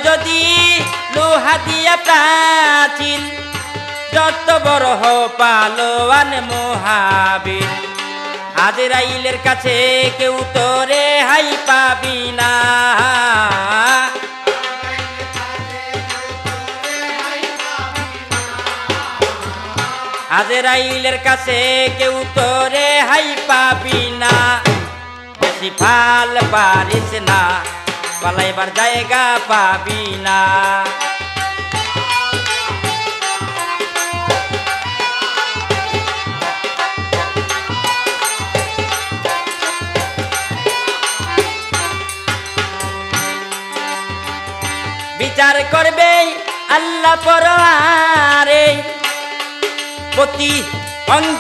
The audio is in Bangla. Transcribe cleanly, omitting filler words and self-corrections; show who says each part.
Speaker 1: যদি লোহা দিয়া প্রাচীল যত বড় পালোয়ান মহাবীর আজরাইলের কাছে কেউ তোরে হাই পাবি না আজরাইলের কাছে কেউ তোরে হাই পাবি না বেশি ফাল পারিস না পালাইবার জায়গা পাবি না বিচার করবে আল্লাহ পরওয়ারে প্রতি অঙ্গে